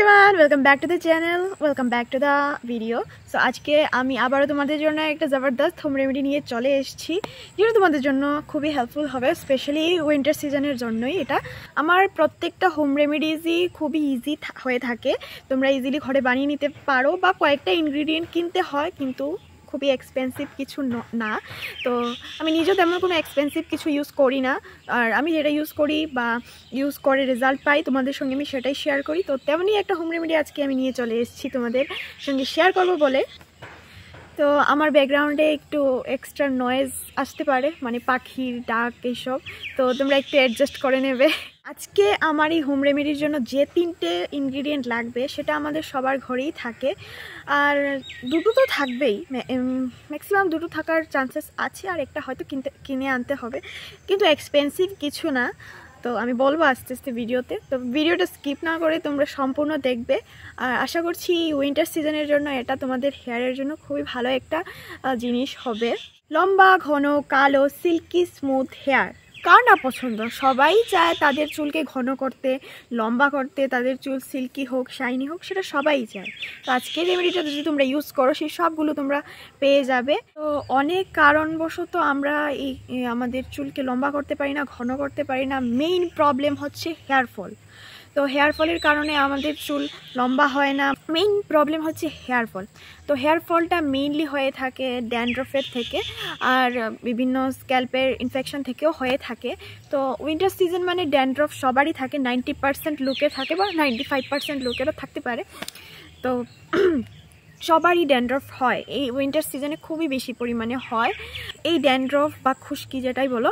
Everyone, welcome back to the channel, welcome back to the video. So আজকে আমি আবারও তোমাদের জন্য একটা জবরদস্ত হোম রেমেডি নিয়ে চলে এসেছি, যেটা তোমাদের জন্য খুবই হেল্পফুল হবে, স্পেশালি উইন্টার সিজনের জন্যই। এটা আমার প্রত্যেকটা হোম রেমেডিজই খুবই ইজি হয়ে থাকে, তোমরা ইজিলি ঘরে বানিয়ে নিতে পারো, বা কয়েকটা ইনগ্রিডিয়েন্ট কিনতে হয়, কিন্তু খুবই এক্সপেন্সিভ কিছু না। তো আমি নিজেও তেমন কোনো এক্সপেন্সিভ কিছু ইউজ করি না, আর আমি যেটা ইউজ করি বা ইউজ করে রেজাল্ট পাই তোমাদের সঙ্গে আমি সেটাই শেয়ার করি। তো তেমনই একটা হোম রেমেডি আজকে আমি নিয়ে চলে এসেছি তোমাদের সঙ্গে শেয়ার করবো বলে। তো আমার ব্যাকগ্রাউন্ডে একটু এক্সট্রা নয়েজ আসতে পারে, মানে পাখির ডাক এইসব, তো তোমরা একটু অ্যাডজাস্ট করে নেবে। আজকে আমার এই হোম রেমেডির জন্য যে 3টে ইনগ্রিডিয়েন্ট লাগবে সেটা আমাদের সবার ঘরেই থাকে, আর দুটো তো থাকবেই, ম্যাক্সিমাম দুটো থাকার চান্সেস আছে, আর একটা হয়তো কিনে আনতে হবে, কিন্তু এক্সপেন্সিভ কিছু না। তো আমি বলবো আস্তে আস্তে ভিডিওতে, তো ভিডিওটা স্কিপ না করে তোমরা সম্পূর্ণ দেখবে। আর আশা করছি উইন্টার সিজনের জন্য এটা তোমাদের হেয়ারের জন্য খুবই ভালো একটা জিনিস হবে। লম্বা, ঘন, কালো, সিল্কি স্মুথ হেয়ার কার না পছন্দ? সবাই চায় তাদের চুলকে ঘন করতে, লম্বা করতে, তাদের চুল সিল্কি হোক, শাইনি হোক, সেটা সবাই চায়। তো আজকের রেমেডিটা যদি তোমরা ইউজ করো সেই সবগুলো তোমরা পেয়ে যাবে। তো অনেক কারণবশত আমরা এই আমাদের চুলকে লম্বা করতে পারি না, ঘন করতে পারি না। মেইন প্রবলেম হচ্ছে হেয়ার ফল। তো হেয়ার ফলের কারণে আমাদের চুল লম্বা হয় না, মেইন প্রবলেম হচ্ছে হেয়ার ফল। তো হেয়ার ফলটা মেইনলি হয়ে থাকে ড্যান্ড্রফের থেকে, আর বিভিন্ন স্ক্যাল্পের ইনফেকশন থেকেও হয়ে থাকে। তো উইন্টার সিজন মানে ড্যান্ড্রফ সবারই থাকে, 90% লোকের থাকে, বা 95% লোকেরও থাকতে পারে। তো সবারই ড্যান্ড্রফ হয়, এই উইন্টার সিজনে খুবই বেশি পরিমাণে হয়। এই ড্যান্ড্রফ বা খুশকি যেটাই বলো,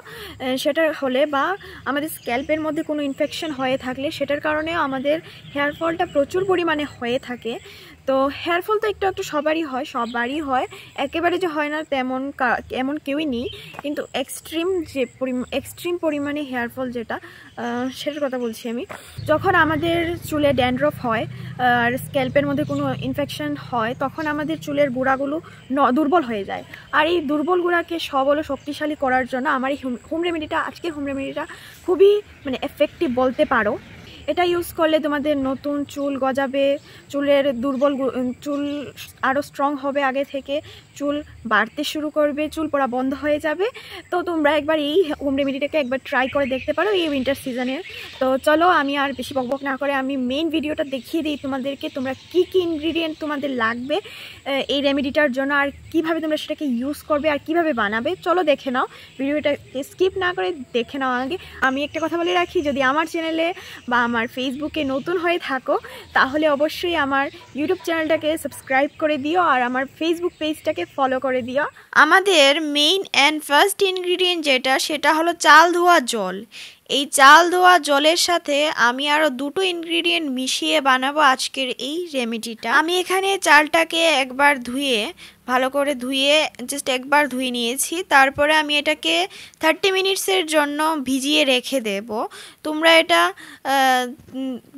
সেটা হলে বা আমাদের স্ক্যাল্পের মধ্যে কোনো ইনফেকশন হয়ে থাকলে সেটার কারণেও আমাদের হেয়ার ফলটা প্রচুর পরিমাণে হয়ে থাকে। তো হেয়ার ফল তো একটু সবারই হয়, একেবারে যে হয় না এমন কেউই নেই, কিন্তু এক্সট্রিম পরিমাণে হেয়ার ফল যেটা, সেটার কথা বলছি আমি। যখন আমাদের চুলে ড্যান্ড্রফ হয় আর স্ক্যাল্পের মধ্যে কোনো ইনফেকশন হয়, তখন আমাদের চুলের গুঁড়াগুলো দুর্বল হয়ে যায়, আর এই দুর্বল গুঁড়াকে সবল ও শক্তিশালী করার জন্য আমার এই আজকের হোম রেমেডিটা খুবই মানে এফেক্টিভ বলতে পারো। এটা ইউজ করলে তোমাদের নতুন চুল গজাবে, চুলের চুল আরও স্ট্রং হবে, আগে থেকে চুল বাড়তে শুরু করবে, চুল পড়া বন্ধ হয়ে যাবে। তো তোমরা একবার এই হোম রেমেডিটাকে একবার ট্রাই করে দেখতে পারো এই উইন্টার সিজনের। তো চলো আমি আর বেশি বকবক না করে আমি মেইন ভিডিওটা দেখিয়ে দিই তোমাদেরকে, তোমরা কি ইনগ্রিডিয়েন্ট তোমাদের লাগবে এই রেমেডিটার জন্য, আর কিভাবে তোমরা সেটাকে ইউজ করবে আর কিভাবে বানাবে। চলো দেখে নাও, ভিডিওটা স্কিপ না করে দেখে নাও। আগে আমি একটা কথা বলে রাখি, যদি আমার চ্যানেলে বা আমার ফেসবুকে নতুন হয়ে থাকো তাহলে অবশ্যই আমার ইউটিউব চ্যানেলটাকে সাবস্ক্রাইব করে দিও, আর আমার ফেসবুক পেজটাকে ফলো করে দিও। আমাদের মেইন অ্যান্ড ফার্স্ট ইনগ্রিডিয়েন্ট সেটা হলো চাল ধোয়া জল। এই চাল ধোয়া জলের সাথে আমি আরও দুটো ইনগ্রিডিয়েন্ট মিশিয়ে বানাবো আজকের এই রেমেডিটা। আমি এখানে চালটাকে ভালো করে ধুয়ে জাস্ট একবার ধুয়ে নিয়েছি, তারপরে আমি এটাকে 30 মিনিটসের জন্য ভিজিয়ে রেখে দেব। তোমরা এটা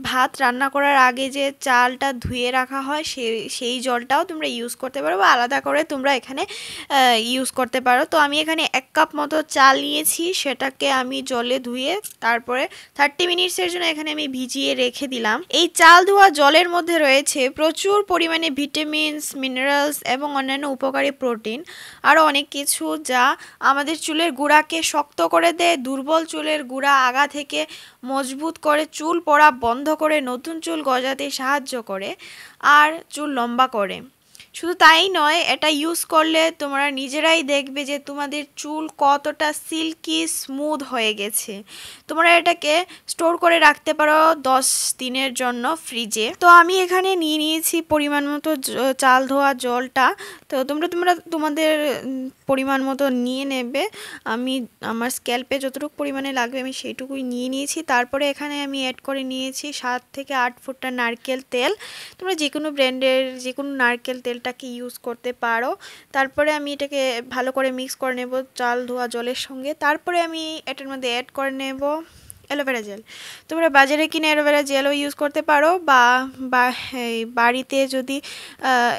ভাত রান্না করার আগে যে চালটা ধুয়ে রাখা হয় সেই জলটাও তোমরা ইউজ করতে পারো, বা আলাদা করে তোমরা এখানে ইউজ করতে পারো। তো আমি এখানে 1 কাপ মতো চাল নিয়েছি, সেটাকে আমি জলে ধুয়ে তারপরে 30 মিনিটসের জন্য এখানে আমি ভিজিয়ে রেখে দিলাম। এই চাল ধোয়া জলের মধ্যে রয়েছে প্রচুর পরিমাণে ভিটামিনস, মিনারেলস এবং অন্যান্য উপকারী প্রোটিন, আরও অনেক কিছু যা আমাদের চুলের গুঁড়াকে শক্ত করে দেয়, দুর্বল চুলের গুঁড়া আগা থেকে মজবুত করে, চুল পড়া বন্ধ করে, নতুন চুল গজাতে সাহায্য করে, আর চুল লম্বা করে। শুধু তাই নয়, এটা ইউজ করলে তোমরা নিজেরাই দেখবে যে তোমাদের চুল কতটা সিল্কি স্মুথ হয়ে গেছে। তোমরা এটাকে স্টোর করে রাখতে পারো 10 দিনের জন্য ফ্রিজে। তো আমি এখানে নিয়ে নিয়েছি পরিমাণ মতো চাল ধোয়া জলটা। তো তোমরা তোমাদের পরিমাণ মতো নিয়ে নেবে। আমি আমার স্ক্যাল্পে যতটুকু পরিমাণে লাগবে আমি সেইটুকুই নিয়ে নিয়েছি। তারপরে এখানে আমি অ্যাড করে নিয়েছি 7 থেকে 8 ফোঁটা নারকেল তেল। তোমরা যে কোনো ব্র্যান্ডের যে কোনো নারকেল তেলটাকে ইউজ করতে পারো। তারপরে আমি এটাকে ভালো করে মিক্স করে নেব চাল ধোয়া জলের সঙ্গে। তারপরে আমি এটার মধ্যে অ্যাড করে নেব অ্যালোভেরা জেল। তোমরা বাজারে কিনে অ্যালোভেরা জেলও ইউজ করতে পারো, বা বাড়িতে যদি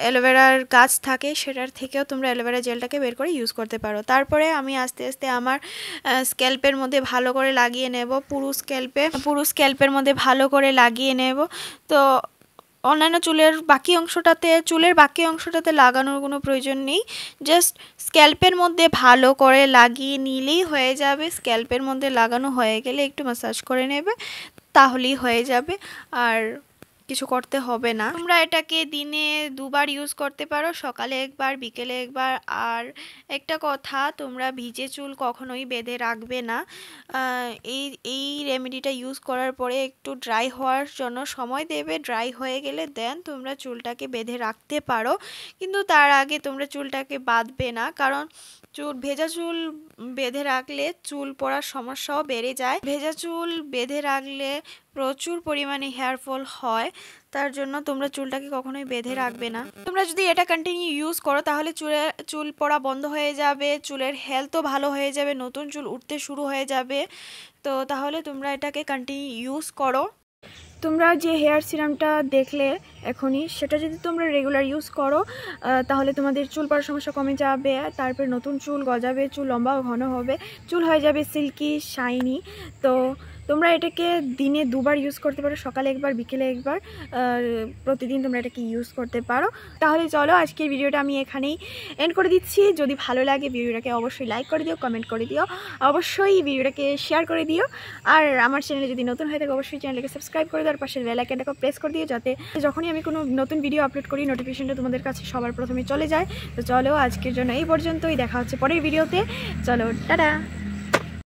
অ্যালোভেরার গাছ থাকে সেটার থেকেও তোমরা অ্যালোভেরা জেলটাকে বের করে ইউজ করতে পারো। তারপরে আমি আস্তে আস্তে আমার স্ক্যাল্পের মধ্যে ভালো করে লাগিয়ে নেব, পুরো স্ক্যাল্পের মধ্যে ভালো করে লাগিয়ে নেব। তো অন্যান্য চুলের বাকি অংশটাতে লাগানোর কোনো প্রয়োজন নেই। জাস্ট স্ক্যাল্পের মধ্যে ভালো করে লাগিয়ে নিলেই হয়ে যাবে। স্ক্যাল্পের মধ্যে লাগানো হয়ে গেলে একটু ম্যাসাজ করে নেবে, তাহলেই হয়ে যাবে, আর কিছু করতে হবে না। তোমরা এটাকে দিনে 2 বার ইউজ করতে পারো, সকালে একবার, বিকেলে একবার। আর একটা কথা, তোমরা ভিজে চুল কখনোই বেঁধে রাখবে না। এই রেমেডিটা ইউজ করার পরে একটু ড্রাই হওয়ার জন্য সময় দেবে। ড্রাই হয়ে গেলে দেন তোমরা চুলটাকে বেঁধে রাখতে পারো, কিন্তু তার আগে তোমরা চুলটাকে বাঁধবে না, কারণ ভেজা চুল বেঁধে রাখলে চুল পড়ার সমস্যাও বেড়ে যায়। ভেজা চুল বেঁধে রাখলে প্রচুর পরিমাণে হেয়ার ফল হয়, তার জন্য তোমরা চুলটাকে কখনোই বেঁধে রাখবে না। তোমরা যদি এটা কন্টিনিউ ইউজ করো তাহলে চুল পড়া বন্ধ হয়ে যাবে, চুলের হেলথও ভালো হয়ে যাবে, নতুন চুল উঠতে শুরু হয়ে যাবে। তো তাহলে তোমরা এটাকে কন্টিনিউ ইউজ করো। তোমরা যে হেয়ার সিরামটা দেখলে এখনই, সেটা যদি তোমরা রেগুলার ইউজ করো তাহলে তোমাদের চুল পড়ার সমস্যা কমে যাবে, তারপর নতুন চুল গজাবে, চুল লম্বা ও ঘন হবে, চুল হয়ে যাবে সিল্কি শাইনি। তো তোমরা এটাকে দিনে 2 বার ইউজ করতে পারো, সকালে একবার, বিকেলে একবার, প্রতিদিন তোমরা এটাকে ইউজ করতে পারো। তাহলে চলো আজকের ভিডিওটা আমি এখানেই এন্ড করে দিচ্ছি। যদি ভালো লাগে ভিডিওটাকে অবশ্যই লাইক করে দিও, কমেন্ট করে দিও, অবশ্যই ভিডিওটাকে শেয়ার করে দিও। আর আমার চ্যানেলে যদি নতুন হয়ে থাকে অবশ্যই চ্যানেলটাকে সাবস্ক্রাইব করে দিও, আর পাশের বেল আইকনটাকে প্রেস করে দিও, যাতে যখনই আমি কোনো নতুন ভিডিও আপলোড করি নোটিফিকেশনটা তোমাদের কাছে সবার প্রথমে চলে যায়। তো চলো আজকের জন্য এই পর্যন্তই, দেখা হচ্ছে পরের ভিডিওতে। চলো টাটা।